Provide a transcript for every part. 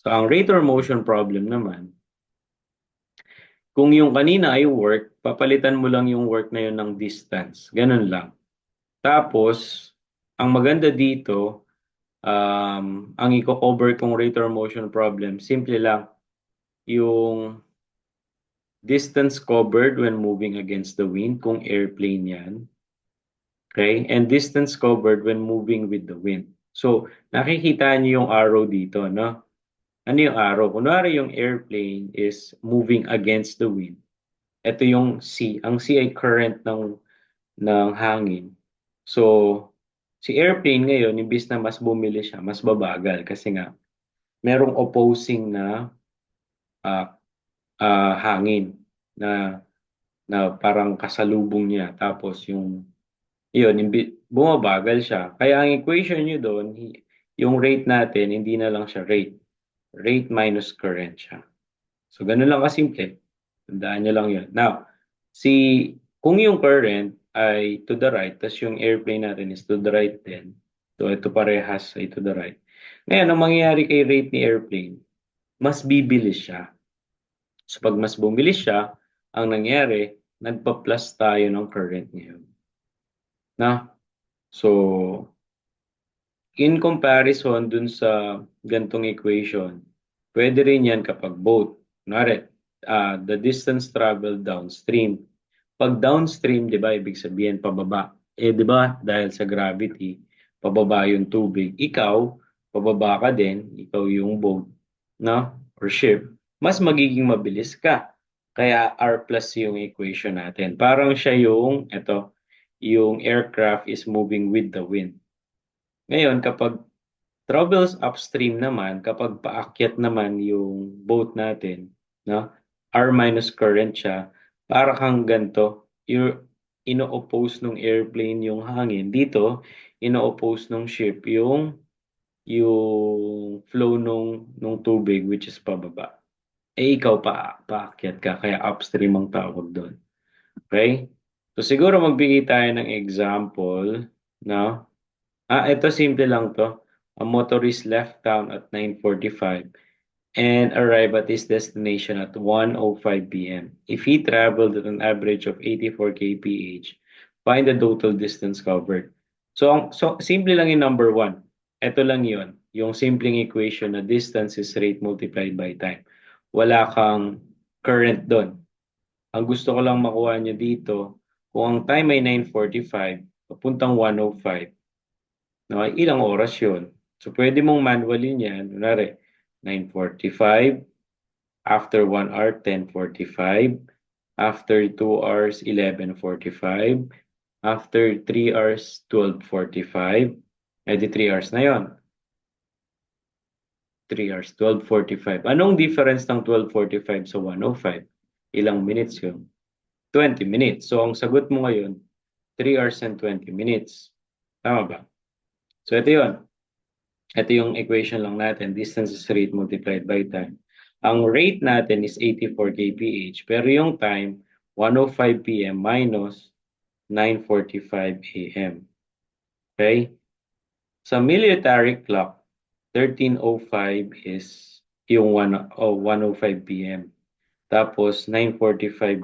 So, ang rate or motion problem naman, kung yung kanina ay work, papalitan mo lang yung work na yun ng distance. Ganun lang. Tapos, ang maganda dito, ang i-cover kong rate or motion problem, simple lang, yung distance covered when moving against the wind, kung airplane yan. Okay? And distance covered when moving with the wind. So, nakikita niyo yung arrow dito, no? Ano yung arrow? Kunwari yung airplane is moving against the wind. Ito yung C. Ang C ay current ng hangin. So, si airplane ngayon, imbis na mas bumili siya, mas babagal kasi nga merong opposing na ah, hangin na parang kasalubong niya. Tapos yun, bumabagal siya. Kaya ang equation nyo doon, yung rate natin, hindi na lang siya rate. Rate minus current siya. So, ganun lang kasimple. Tandaan nyo lang yun. Now, kung yung current ay to the right, tas yung airplane natin is to the right din. So, ito parehas ay to the right. Ngayon, ang mangyayari kay rate ni airplane, mas bibilis siya. So, pag mas bumilis siya, ang nangyari, nagpa-plus tayo ng current ngayon. Na? So, in comparison dun sa gantong equation, pwede rin yan kapag both. Kunwari, the distance traveled downstream. Pag downstream, di ba, ibig sabihin pababa. Di ba, dahil sa gravity, pababa yung tubig. Ikaw, pababa ka din, ikaw yung boat, no? Or ship, mas magiging mabilis ka. Kaya R plus yung equation natin. Parang siya yung aircraft is moving with the wind. Ngayon, kapag travels upstream naman, kapag paakyat naman yung boat natin, no? R minus current siya, para kang ganito, ino-oppose ng airplane yung hangin. Dito, ino-oppose ng ship yung flow nung tubig which is pababa. Ikaw paakyat ka, kaya upstream ang tawag doon. Okay? So siguro magbigay tayo ng example, no? Ito simple lang to. A motorist left town at 9:45 and arrived at his destination at 1:05 p.m. If he traveled at an average of 84 kph, find the total distance covered. So simple lang yung number one. Ito lang yon, yung simpleng equation na distance is rate multiplied by time. Wala kang current doon. Ang gusto ko lang makuha nyo dito, kung ang time ay 9:45, papuntang 1:05, no, ilang oras yun? So, pwede mong manually yan. Kunwari, 9:45, after 1 hour, 10:45, after 2 hours, 11:45, after 3 hours, 12:45, di 3 hours na yon. 3 hours, 12:45. Anong difference ng 12:45 sa 1:05? Ilang minutes yun? 20 minutes. So, ang sagot mo ngayon, 3 hours and 20 minutes. Tama ba? So, ito yun. Ito yung equation lang natin. Distance is rate multiplied by time. Ang rate natin is 84 kph. Pero yung time, 1:05 p.m. minus 9:45 a.m. Okay? Sa military clock, 13:05 is yung 1:05 p.m. Tapos 9:45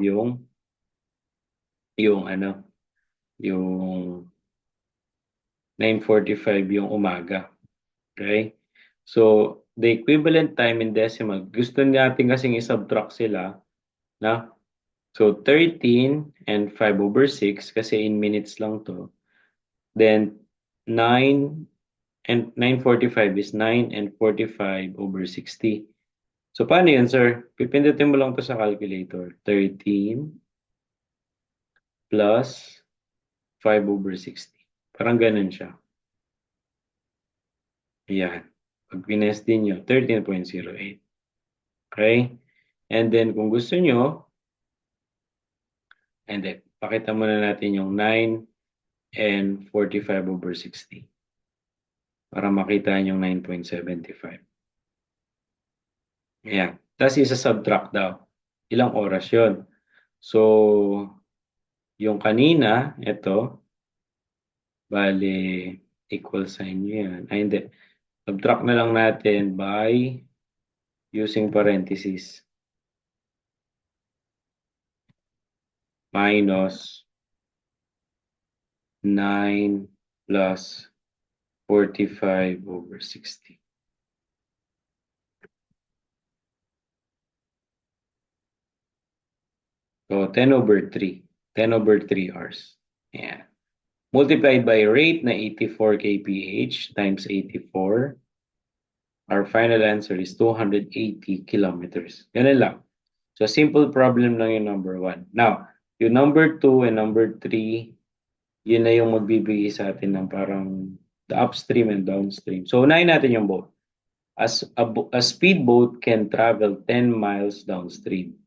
yung ano, yung 9:45 yung umaga. Okay? So, the equivalent time in decimal, gusto natin kasing i-subtract sila, na? So, 13 and 5/6 kasi in minutes lang to. Then, 9 and 9:45 is 9 and 45/60. So, paano yun, sir? Pipindutin mo lang to sa calculator. 13 plus 5/60. Parang ganun siya. Ayan. Pag pines din nyo, 13.08. Okay? And then, kung gusto nyo, and then, pakita muna natin yung 9 and 45/60 para makita yung 9.75. Ayan. Tapos isa-subtract daw. Ilang oras yon? So, yung kanina, ito, bali, equal sign nyo yan. Ay, hindi. Subtract na lang natin by using parentheses. Minus 9 plus 45 over 60. So 10 over 3. 10 over 3 hours. Yeah. Multiplied by rate na 84 kph times 84. Our final answer is 280 kilometers. Ganun lang. So simple problem lang yung number 1. Now, yung number 2 and number 3, yun na yung magbibigay sa atin ng parang the upstream and downstream. So unahin natin yung boat. A speedboat can travel 10 miles downstream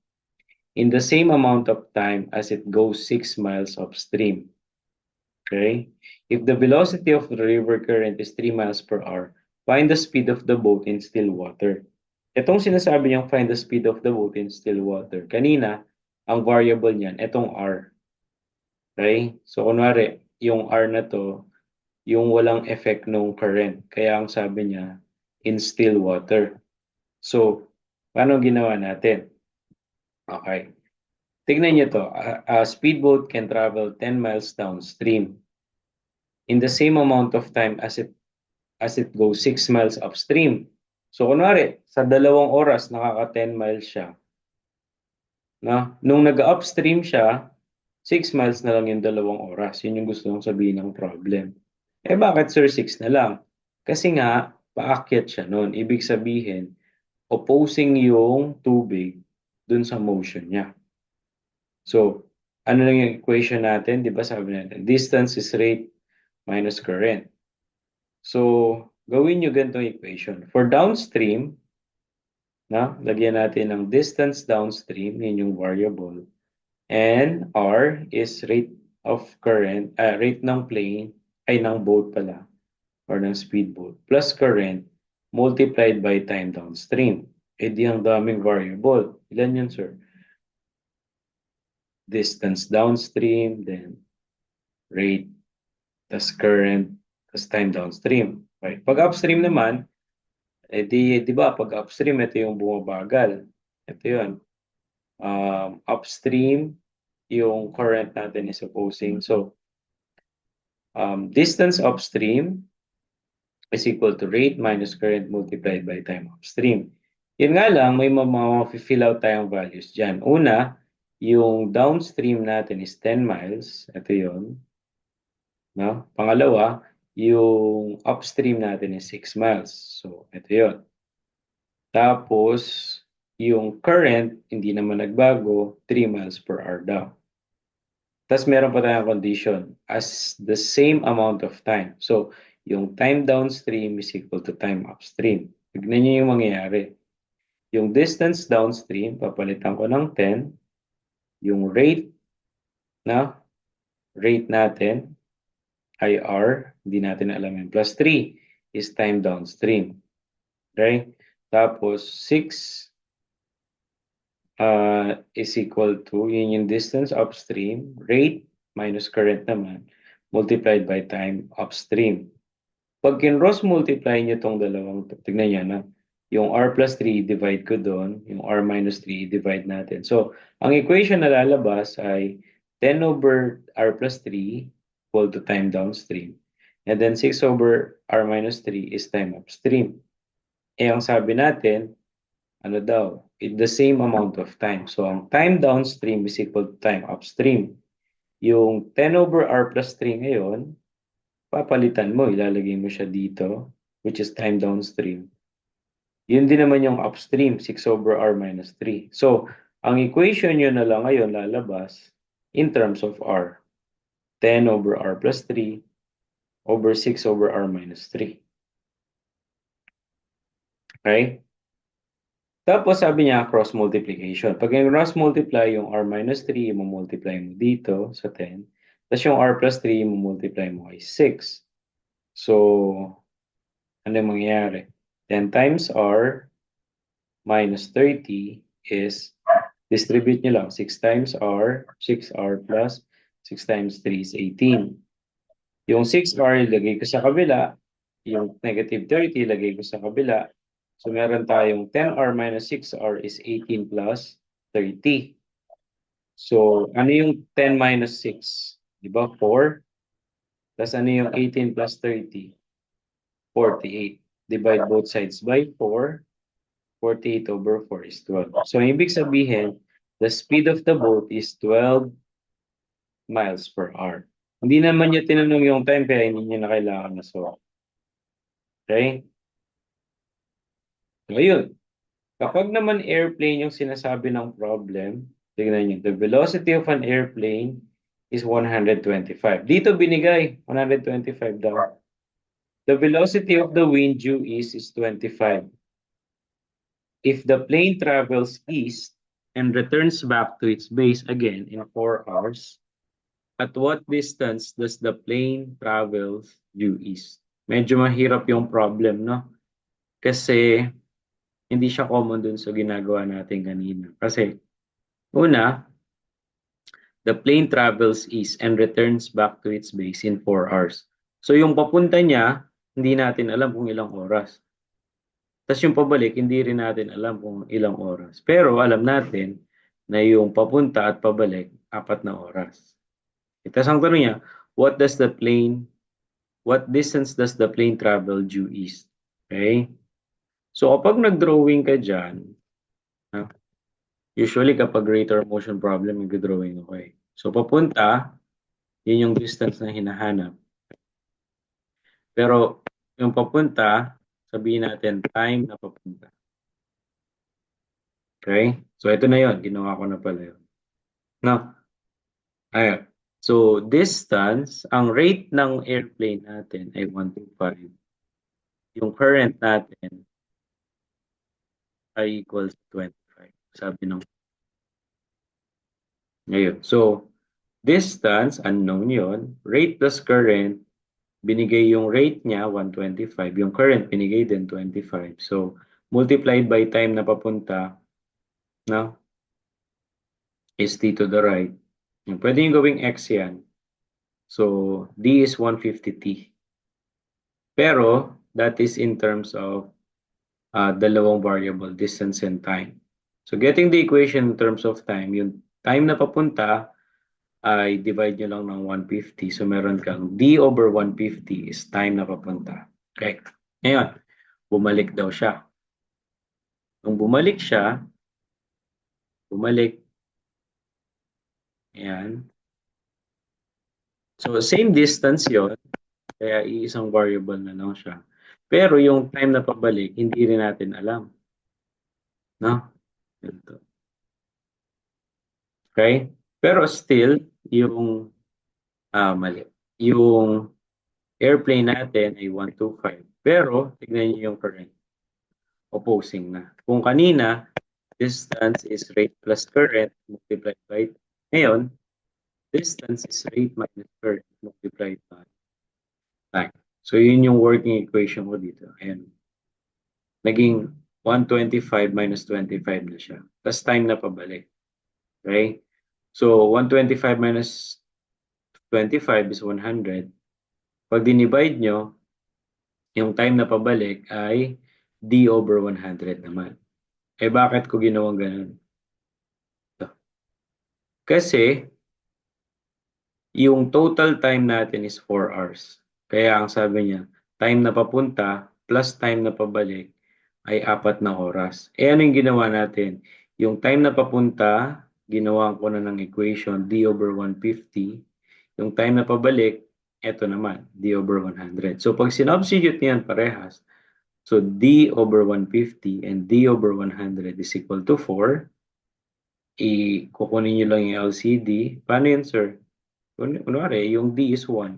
in the same amount of time as it goes 6 miles upstream. Okay? If the velocity of the river current is 3 miles per hour, find the speed of the boat in still water. Itong sinasabi niyang find the speed of the boat in still water. Kanina, ang variable niyan, itong R. Okay? So, kunwari, yung R na to, yung walang effect ng current. Kaya ang sabi niya, in still water. So, paano ginawa natin? Okay. Tignan niyo to. A speedboat can travel 10 miles downstream in the same amount of time as it goes 6 miles upstream. So, kunwari, sa 2 oras, nakaka 10 miles siya. Na? Nung nag-upstream siya, 6 miles na lang yung 2 oras. Yun yung gusto kong sabihin ng problem. Eh bakit sir 6 na lang? Kasi nga, paakyat siya nun. Ibig sabihin, opposing yung tubig dun sa motion niya. So, ano lang yung equation natin? Di ba sabi natin, distance is rate minus current. So, gawin nyo ganitong equation. For downstream, lagyan natin ng distance downstream, yun yung variable. And R is rate of current, rate ng plane, ay ng boat pala, or ng speedboat, plus current multiplied by time downstream. Eh di ang daming variable. Ilan yun, sir? Distance downstream, then rate, tas current, tas time downstream. Right? Pag upstream naman, eh di ba, pag upstream, ito yung bumabagal. Ito yun. Upstream, yung current natin is opposing. So, distance upstream is equal to rate minus current multiplied by time upstream. Yun nga lang, may fill out tayong values dyan. Una, yung downstream natin is 10 miles. Ito yun. No? Pangalawa, yung upstream natin is 6 miles. So, ito yun. Tapos, yung current, hindi naman nagbago, 3 miles per hour daw. Tapos meron pa tayong condition as the same amount of time. So, yung time downstream is equal to time upstream. Tignan niyo yung mangyayari. Yung distance downstream, papalitan ko ng 10. Yung rate natin, IR, hindi natin alam yun. Plus 3 is time downstream. Okay? Tapos 6 is equal to, yun yung distance upstream, rate minus current naman, multiplied by time upstream. Pag kinross multiply nyo itong dalawang, tignan nyo na, yung R plus 3, divide ko doon, yung R minus 3, divide natin. So, ang equation na lalabas ay 10 over R plus 3 equal to time downstream. And then 6 over R minus 3 is time upstream. Eh, ang sabi natin, ano daw, the same amount of time. So, ang time downstream is equal to time upstream. Yung 10 over R plus 3 ngayon, papalitan mo, ilalagay mo siya dito, which is time downstream. Yun din naman yung upstream, 6 over R minus 3. So, ang equation nyo na lang ngayon lalabas in terms of R. 10 over R plus 3 over 6 over R minus 3. Okay? Tapos sabi niya cross multiplication. Pag yung cross multiply, yung R minus 3, multiply mo dito sa 10. Tapos yung R plus 3, multiply mo kay 6. So, ano yung mangyayari? 10 times R minus 30 is, distribute nyo lang, 6 times R, 6R plus 6 times 3 is 18. Yung 6R, ilagay ko sa kabila. Yung negative 30, ilagay ko sa kabila. So meron tayong 10r minus 6r is 18 plus 30. So ano yung 10 minus 6? Di ba? 4. Tapos ano yung 18 plus 30? 48. Divide both sides by 4. 48 over 4 is 12. So ibig sabihin, the speed of the boat is 12 miles per hour. Hindi naman niya tinanong yung time kaya hindi niya na kailangan na solve. Okay? So yun. Kapag naman airplane yung sinasabi ng problem, tignan niyo, the velocity of an airplane is 125. Dito binigay, 125 daw. The velocity of the wind due east is 25. If the plane travels east and returns back to its base again in 4 hours, at what distance does the plane travel due east? Medyo mahirap yung problem, no? Kasi hindi siya common dun sa ginagawa natin kanina. Kasi, una, the plane travels east and returns back to its base in 4 hours. So yung papunta niya, hindi natin alam kung ilang oras. Tapos yung pabalik, hindi rin natin alam kung ilang oras. Pero alam natin na yung papunta at pabalik, 4 na oras. Tapos ang tanong niya, what distance does the plane travel due east? Okay? So kapag nag-drawing ka dyan, usually kapag rate or motion problem, nag-drawing ako eh. So papunta, yun yung distance na hinahanap. Pero yung papunta, sabihin natin time na papunta. Okay? So ito na yun, ginawa ko na pala yun. Now, ayun. So distance, ang rate ng airplane natin ay 125. Yung current natin ay equals to 25. Sabi nung ngayon. So distance, unknown yun. Rate plus current, binigay yung rate niya, 125. Yung current, binigay din 25. So multiplied by time na papunta, no? Is t to the right. Pwede yung gawing x yan. So, d is 150t. Pero, that is in terms of dalawang variable, distance and time. So, getting the equation in terms of time, yung time na papunta ay divide nyo lang ng 150. So, meron kang d over 150 is time na papunta. Okay. Ngayon, bumalik daw siya. Nung bumalik siya, ayan. So, same distance yon, kaya iisang variable na lang siya. Pero yung time na pabalik, hindi rin natin alam. No? Ganito. Okay? Pero still, yung mali. Yung airplane natin ay 125. Pero, tignan niyo yung current. Opposing na. Kung kanina, distance is rate plus current multiplied by, ngayon, distance is rate minus current multiplied by time. So, yun yung working equation ko dito. Ayan. Naging 125 minus 25 na siya. Tapos time na pabalik. Okay? So, 125 minus 25 is 100. Pag dinivide nyo, yung time na pabalik ay d over 100 naman. Eh, bakit ko ginawang ganun? Kasi, yung total time natin is 4 hours. Kaya ang sabi niya, time na papunta plus time na pabalik ay 4 na oras. Eh, ano yung ginawa natin? Yung time na papunta, ginawa ko na ng equation, d over 150. Yung time na pabalik, eto naman, d over 100. So, pag sinubstitute niyan parehas, so d over 150 and d over 100 is equal to 4. Kukunin nyo lang yung LCD. Paano yun, sir? Kunwari, yung d is 1.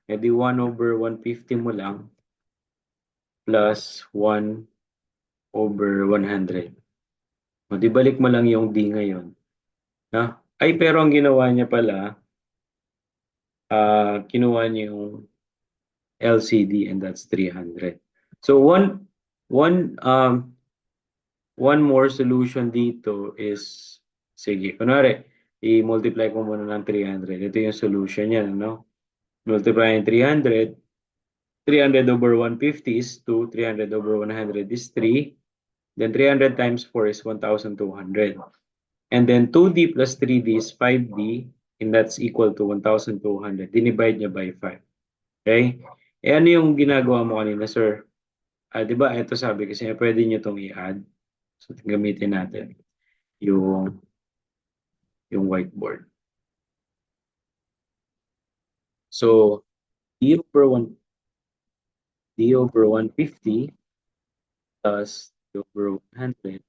E di 1 over 150 mo lang plus 1 over 100. O, di balik mo lang yung d ngayon. Ha? Ay, pero ang ginawa niya pala, kinuha niya yung LCD and that's 300. So one more solution dito is, sige, kunwari, i-multiply ko muna ng 300. Ito yung solution niya, no? Multiply ng 300. 300 over 150 is 2. 300 over 100 is 3. Then 300 times 4 is 1,200. And then 2D plus 3D is 5D, and that's equal to 1,200. Dinivide niya by 5. Okay? Eh ano yung ginagawa mo kanina, sir? Di ba, ito sabi kasi pwede niyo itong i-add. So, gamitin natin yung, yung whiteboard. So, D over 150 plus D over 100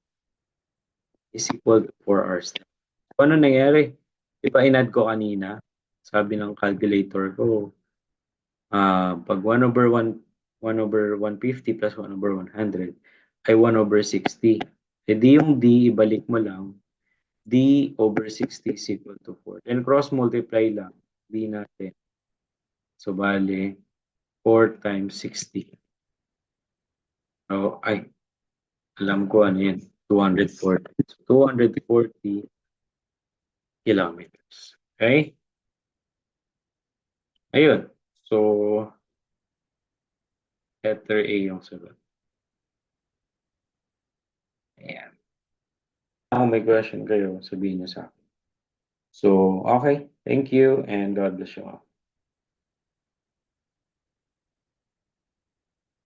is equal to 4 hours. So, ano nangyari? Di ba, in-add ko kanina? Sabi ng calculator ko, pag 1 over 150 plus 1 over 100 ay 1 over 60. E di yung D, ibalik mo lang, D over 60 is equal to 4. Then cross multiply lang, D natin. So, bale, 4 times 60. So, alam ko ano yun, 240. So, 240 kilometers. Okay? Ayun. So, letter A yung sagot. Ayan. Kung may question kayo, sabihin niyo sa akin. So, okay. Thank you and God bless you all.